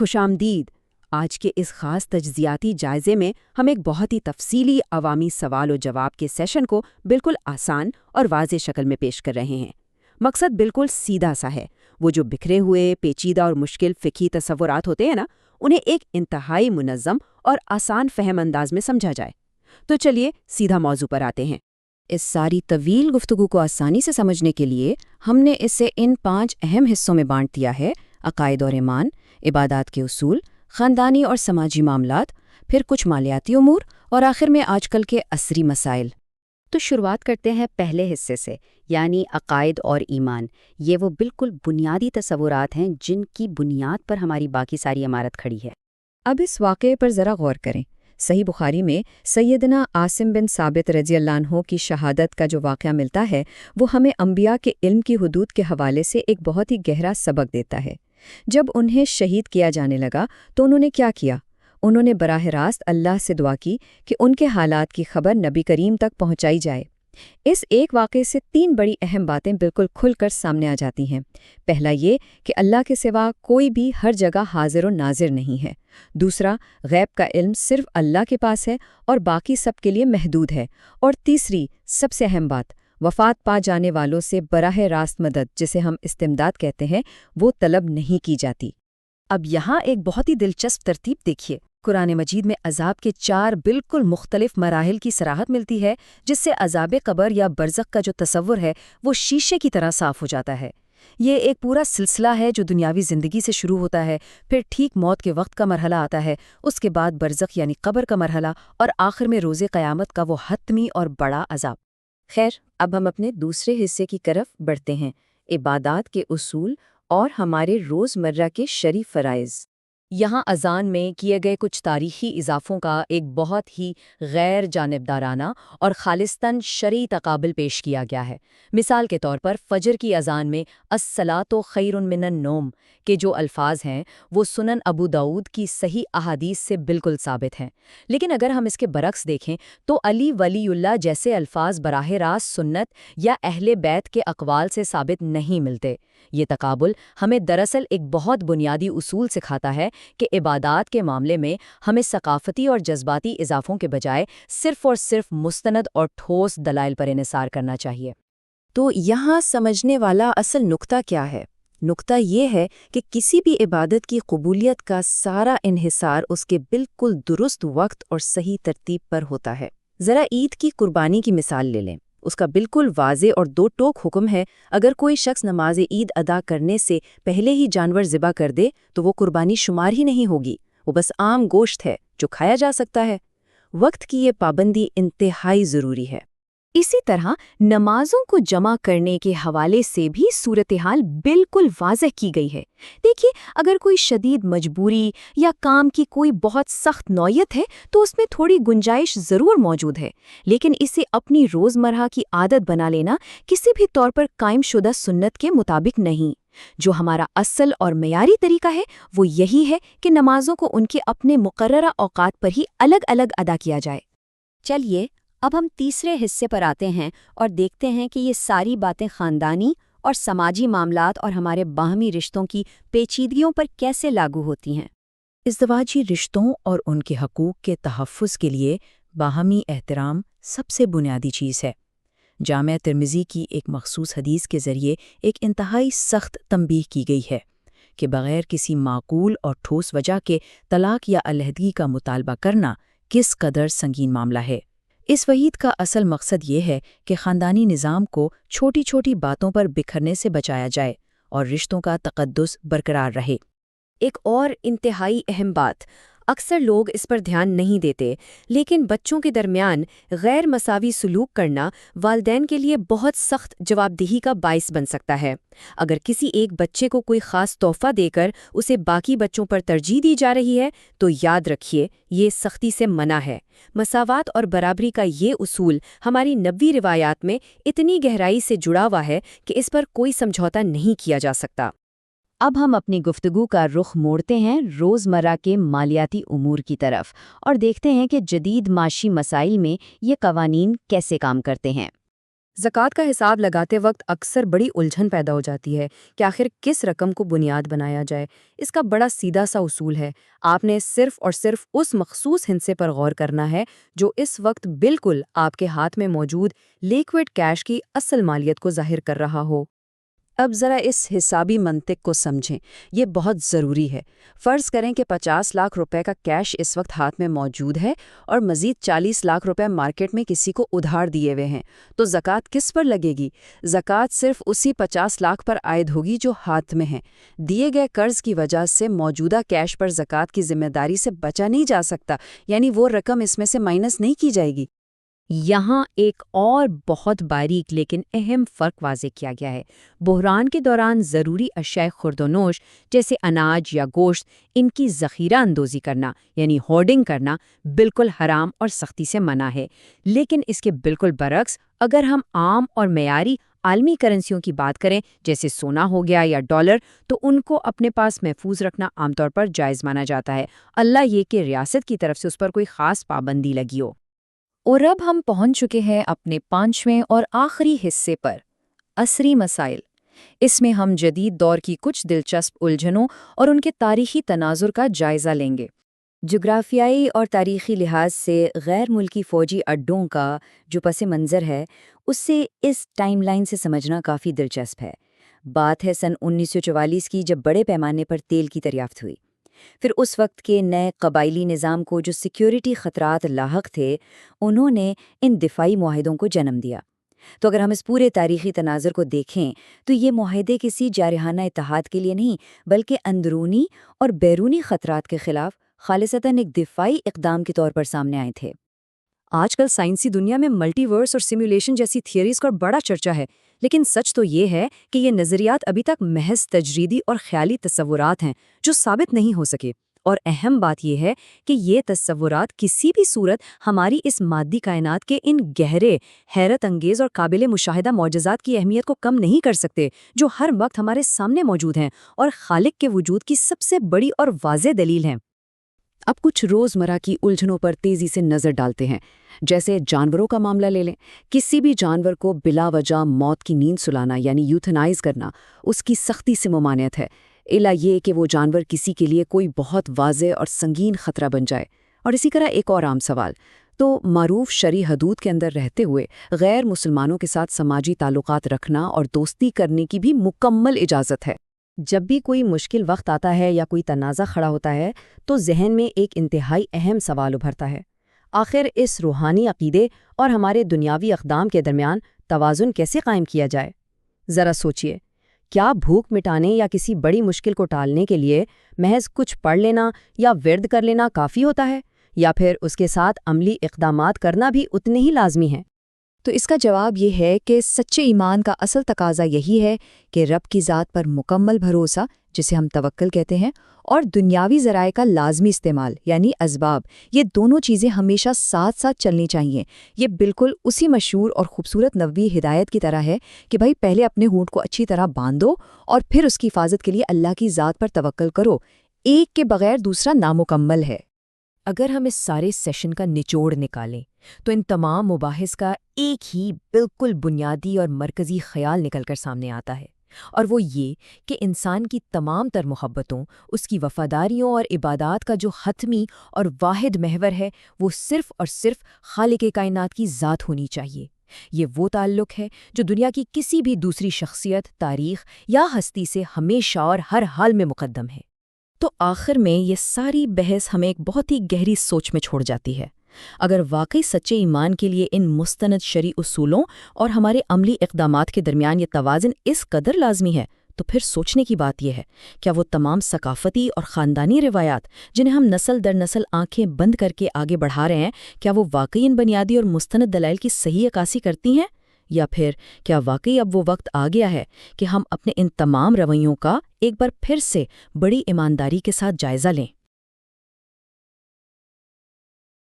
خوش آمدید۔ آج کے اس خاص تجزیاتی جائزے میں ہم ایک بہت ہی تفصیلی عوامی سوال و جواب کے سیشن کو بالکل آسان اور واضح شکل میں پیش کر رہے ہیں۔ مقصد بالکل سیدھا سا ہے، وہ جو بکھرے ہوئے پیچیدہ اور مشکل فقہی تصورات ہوتے ہیں نا، انہیں ایک انتہائی منظم اور آسان فہم انداز میں سمجھا جائے۔ تو چلیے سیدھا موضوع پر آتے ہیں۔ اس ساری طویل گفتگو کو آسانی سے سمجھنے کے لیے ہم نے اسے ان 5 اہم حصوں میں بانٹ دیا ہے: عقائد اور ایمان، عبادات کے اصول، خاندانی اور سماجی معاملات، پھر کچھ مالیاتی امور اور آخر میں آج کل کے عصری مسائل۔ تو شروعات کرتے ہیں پہلے حصے سے، یعنی عقائد اور ایمان۔ یہ وہ بالکل بنیادی تصورات ہیں جن کی بنیاد پر ہماری باقی ساری عمارت کھڑی ہے۔ اب اس واقعے پر ذرا غور کریں۔ صحیح بخاری میں سیدنا عاصم بن ثابت رضی اللہ عنہ کی شہادت کا جو واقعہ ملتا ہے، وہ ہمیں انبیاء کے علم کی حدود کے حوالے سے ایک بہت ہی گہرا سبق دیتا ہے۔ جب انہیں شہید کیا جانے لگا تو انہوں نے کیا کیا؟ انہوں نے براہ راست اللہ سے دعا کی کہ ان کے حالات کی خبر نبی کریم تک پہنچائی جائے۔ اس ایک واقعے سے 3 بڑی اہم باتیں بالکل کھل کر سامنے آ جاتی ہیں۔ پہلا یہ کہ اللہ کے سوا کوئی بھی ہر جگہ حاضر و ناظر نہیں ہے۔ دوسرا، غیب کا علم صرف اللہ کے پاس ہے اور باقی سب کے لیے محدود ہے۔ اور تیسری، سب سے اہم بات، وفات پا جانے والوں سے براہ راست مدد، جسے ہم استمداد کہتے ہیں، وہ طلب نہیں کی جاتی۔ اب یہاں ایک بہت ہی دلچسپ ترتیب دیکھیے۔ قرآن مجید میں عذاب کے 4 بالکل مختلف مراحل کی صراحت ملتی ہے، جس سے عذاب قبر یا برزخ کا جو تصور ہے وہ شیشے کی طرح صاف ہو جاتا ہے۔ یہ ایک پورا سلسلہ ہے جو دنیاوی زندگی سے شروع ہوتا ہے، پھر ٹھیک موت کے وقت کا مرحلہ آتا ہے، اس کے بعد برزخ یعنی قبر کا مرحلہ، اور آخر میں روز قیامت کا وہ حتمی اور بڑا عذاب۔ خیر، اب ہم اپنے دوسرے حصے کی طرف بڑھتے ہیں: عبادات کے اصول اور ہمارے روزمرہ کے شرعی فرائض۔ یہاں اذان میں کیے گئے کچھ تاریخی اضافوں کا ایک بہت ہی غیر جانبدارانہ اور خالصتاً شرعی تقابل پیش کیا گیا ہے۔ مثال کے طور پر فجر کی اذان میں الصلاۃ خیر من النوم کے جو الفاظ ہیں وہ سنن ابو داؤد کی صحیح احادیث سے بالکل ثابت ہیں، لیکن اگر ہم اس کے برعکس دیکھیں تو علی ولی اللہ جیسے الفاظ براہ راست سنت یا اہل بیت کے اقوال سے ثابت نہیں ملتے۔ یہ تقابل ہمیں دراصل ایک بہت بنیادی اصول سکھاتا ہے کہ عبادات کے معاملے میں ہمیں ثقافتی اور جذباتی اضافوں کے بجائے صرف اور صرف مستند اور ٹھوس دلائل پر انحصار کرنا چاہیے۔ تو یہاں سمجھنے والا اصل نقطہ کیا ہے؟ نقطہ یہ ہے کہ کسی بھی عبادت کی قبولیت کا سارا انحصار اس کے بالکل درست وقت اور صحیح ترتیب پر ہوتا ہے۔ ذرا عید کی قربانی کی مثال لے لیں۔ اس کا بالکل واضح اور 2 ٹوک حکم ہے، اگر کوئی شخص نماز عید ادا کرنے سے پہلے ہی جانور ذبح کر دے تو وہ قربانی شمار ہی نہیں ہوگی، وہ بس عام گوشت ہے جو کھایا جا سکتا ہے۔ وقت کی یہ پابندی انتہائی ضروری ہے۔ اسی طرح نمازوں کو جمع کرنے کے حوالے سے بھی صورتحال بالکل واضح کی گئی ہے۔ دیکھیے، اگر کوئی شدید مجبوری یا کام کی کوئی بہت سخت نوعیت ہے تو اس میں تھوڑی گنجائش ضرور موجود ہے، لیکن اسے اپنی روزمرہ کی عادت بنا لینا کسی بھی طور پر قائم شدہ سنت کے مطابق نہیں۔ جو ہمارا اصل اور معیاری طریقہ ہے وہ یہی ہے کہ نمازوں کو ان کے اپنے مقررہ اوقات پر ہی الگ الگ ادا کیا جائے۔ چلیے اب ہم تیسرے حصے پر آتے ہیں اور دیکھتے ہیں کہ یہ ساری باتیں خاندانی اور سماجی معاملات اور ہمارے باہمی رشتوں کی پیچیدگیوں پر کیسے لاگو ہوتی ہیں۔ ازدواجی رشتوں اور ان کے حقوق کے تحفظ کے لیے باہمی احترام سب سے بنیادی چیز ہے۔ جامع ترمذی کی ایک مخصوص حدیث کے ذریعے ایک انتہائی سخت تنبیہ کی گئی ہے کہ بغیر کسی معقول اور ٹھوس وجہ کے طلاق یا علیحدگی کا مطالبہ کرنا کس قدر سنگین معاملہ ہے۔ اس وعید کا اصل مقصد یہ ہے کہ خاندانی نظام کو چھوٹی چھوٹی باتوں پر بکھرنے سے بچایا جائے اور رشتوں کا تقدس برقرار رہے۔ ایک اور انتہائی اہم بات، اکثر لوگ اس پر دھیان نہیں دیتے، لیکن بچوں کے درمیان غیر مساوی سلوک کرنا والدین کے لیے بہت سخت جواب دہی کا باعث بن سکتا ہے۔ اگر کسی ایک بچے کو کوئی خاص تحفہ دے کر اسے باقی بچوں پر ترجیح دی جا رہی ہے تو یاد رکھیے یہ سختی سے منع ہے۔ مساوات اور برابری کا یہ اصول ہماری نبوی روایات میں اتنی گہرائی سے جڑا ہوا ہے کہ اس پر کوئی سمجھوتا نہیں کیا جا سکتا۔ اب ہم اپنی گفتگو کا رخ موڑتے ہیں روزمرہ کے مالیاتی امور کی طرف اور دیکھتے ہیں کہ جدید معاشی مسائل میں یہ قوانین کیسے کام کرتے ہیں۔ زکوٰۃ کا حساب لگاتے وقت اکثر بڑی الجھن پیدا ہو جاتی ہے کہ آخر کس رقم کو بنیاد بنایا جائے۔ اس کا بڑا سیدھا سا اصول ہے، آپ نے صرف اور صرف اس مخصوص ہندسے پر غور کرنا ہے جو اس وقت بالکل آپ کے ہاتھ میں موجود لیکوڈ کیش کی اصل مالیت کو ظاہر کر رہا ہو۔ اب ذرا اس حسابی منطق کو سمجھیں، یہ بہت ضروری ہے۔ فرض کریں کہ 50 لاکھ روپے کا کیش اس وقت ہاتھ میں موجود ہے اور مزید 40 لاکھ روپے مارکیٹ میں کسی کو ادھار دیے ہوئے ہیں، تو زکوٰۃ کس پر لگے گی؟ زکوٰۃ صرف اسی 50 لاکھ پر عائد ہوگی جو ہاتھ میں ہیں۔ دیے گئے قرض کی وجہ سے موجودہ کیش پر زکوٰۃ کی ذمہ داری سے بچا نہیں جا سکتا، یعنی وہ رقم اس میں سے مائنس نہیں کی جائے گی۔ یہاں ایک اور بہت باریک لیکن اہم فرق واضح کیا گیا ہے۔ بحران کے دوران ضروری اشیاء خورد و نوش جیسے اناج یا گوشت، ان کی ذخیرہ اندوزی کرنا یعنی ہورڈنگ کرنا بالکل حرام اور سختی سے منع ہے۔ لیکن اس کے بالکل برعکس اگر ہم عام اور معیاری عالمی کرنسیوں کی بات کریں جیسے سونا ہو گیا یا ڈالر، تو ان کو اپنے پاس محفوظ رکھنا عام طور پر جائز مانا جاتا ہے، اللہ یہ کہ ریاست کی طرف سے اس پر کوئی خاص پابندی لگی ہو۔ اور اب ہم پہنچ چکے ہیں اپنے 5ویں اور آخری حصے پر، عصری مسائل۔ اس میں ہم جدید دور کی کچھ دلچسپ الجھنوں اور ان کے تاریخی تناظر کا جائزہ لیں گے۔ جغرافیائی اور تاریخی لحاظ سے غیر ملکی فوجی اڈوں کا جو پس منظر ہے، اس سے اس ٹائم لائن سے سمجھنا کافی دلچسپ ہے۔ بات ہے سن 1944 کی، جب بڑے پیمانے پر تیل کی دریافت ہوئی۔ پھر اس وقت کے نئے قبائلی نظام کو جو سیکیورٹی خطرات لاحق تھے، انہوں نے ان دفاعی معاہدوں کو جنم دیا۔ تو اگر ہم اس پورے تاریخی تناظر کو دیکھیں تو یہ معاہدے کسی جارحانہ اتحاد کے لیے نہیں، بلکہ اندرونی اور بیرونی خطرات کے خلاف خالصتاً ایک دفاعی اقدام کے طور پر سامنے آئے تھے۔ آج کل سائنسی دنیا میں ملٹی ورس اور سیمولیشن جیسی تھیوریز کا بڑا چرچا ہے، لیکن سچ تو یہ ہے کہ یہ نظریات ابھی تک محض تجریدی اور خیالی تصورات ہیں جو ثابت نہیں ہو سکے۔ اور اہم بات یہ ہے کہ یہ تصورات کسی بھی صورت ہماری اس مادی کائنات کے ان گہرے، حیرت انگیز اور قابل مشاہدہ معجزات کی اہمیت کو کم نہیں کر سکتے، جو ہر وقت ہمارے سامنے موجود ہیں اور خالق کے وجود کی سب سے بڑی اور واضح دلیل ہیں۔ اب کچھ روزمرہ کی الجھنوں پر تیزی سے نظر ڈالتے ہیں، جیسے جانوروں کا معاملہ لے لیں۔ کسی بھی جانور کو بلا وجہ موت کی نیند سلانا یعنی یوتھنائز کرنا اس کی سختی سے ممانعت ہے، الا یہ کہ وہ جانور کسی کے لیے کوئی بہت واضح اور سنگین خطرہ بن جائے۔ اور اسی طرح ایک اور عام سوال، تو معروف شرعی حدود کے اندر رہتے ہوئے غیر مسلمانوں کے ساتھ سماجی تعلقات رکھنا اور دوستی کرنے کی بھی مکمل اجازت ہے۔ جب بھی کوئی مشکل وقت آتا ہے یا کوئی تنازع کھڑا ہوتا ہے تو ذہن میں ایک انتہائی اہم سوال ابھرتا ہے، آخر اس روحانی عقیدے اور ہمارے دنیاوی اقدام کے درمیان توازن کیسے قائم کیا جائے؟ ذرا سوچئے، کیا بھوک مٹانے یا کسی بڑی مشکل کو ٹالنے کے لیے محض کچھ پڑھ لینا یا ورد کر لینا کافی ہوتا ہے، یا پھر اس کے ساتھ عملی اقدامات کرنا بھی اتنے ہی لازمی ہیں؟ تو اس کا جواب یہ ہے کہ سچے ایمان کا اصل تقاضا یہی ہے کہ رب کی ذات پر مکمل بھروسہ، جسے ہم توکل کہتے ہیں، اور دنیاوی ذرائع کا لازمی استعمال یعنی اسباب، یہ دونوں چیزیں ہمیشہ ساتھ ساتھ چلنی چاہیے۔ یہ بالکل اسی مشہور اور خوبصورت نبوی ہدایت کی طرح ہے کہ بھائی پہلے اپنے ہونٹ کو اچھی طرح باندھو اور پھر اس کی حفاظت کے لیے اللہ کی ذات پر توکل کرو۔ ایک کے بغیر دوسرا نامکمل ہے۔ اگر ہم اس سارے سیشن کا نچوڑ نکالیں تو ان تمام مباحث کا ایک ہی بالکل بنیادی اور مرکزی خیال نکل کر سامنے آتا ہے، اور وہ یہ کہ انسان کی تمام تر محبتوں، اس کی وفاداریوں اور عبادات کا جو حتمی اور واحد محور ہے، وہ صرف اور صرف خالق کائنات کی ذات ہونی چاہیے۔ یہ وہ تعلق ہے جو دنیا کی کسی بھی دوسری شخصیت، تاریخ یا ہستی سے ہمیشہ اور ہر حال میں مقدم ہے۔ تو آخر میں یہ ساری بحث ہمیں ایک بہت ہی گہری سوچ میں چھوڑ جاتی ہے۔ اگر واقعی سچے ایمان کے لیے ان مستند شرعی اصولوں اور ہمارے عملی اقدامات کے درمیان یہ توازن اس قدر لازمی ہے، تو پھر سوچنے کی بات یہ ہے، کیا وہ تمام ثقافتی اور خاندانی روایات جنہیں ہم نسل در نسل آنکھیں بند کر کے آگے بڑھا رہے ہیں، کیا وہ واقعی ان بنیادی اور مستند دلائل کی صحیح عکاسی کرتی ہیں؟ یا پھر کیا واقعی اب وہ وقت آ گیا ہے کہ ہم اپنے ان تمام رویوں کا ایک بار پھر سے بڑی ایمانداری کے ساتھ جائزہ لیں؟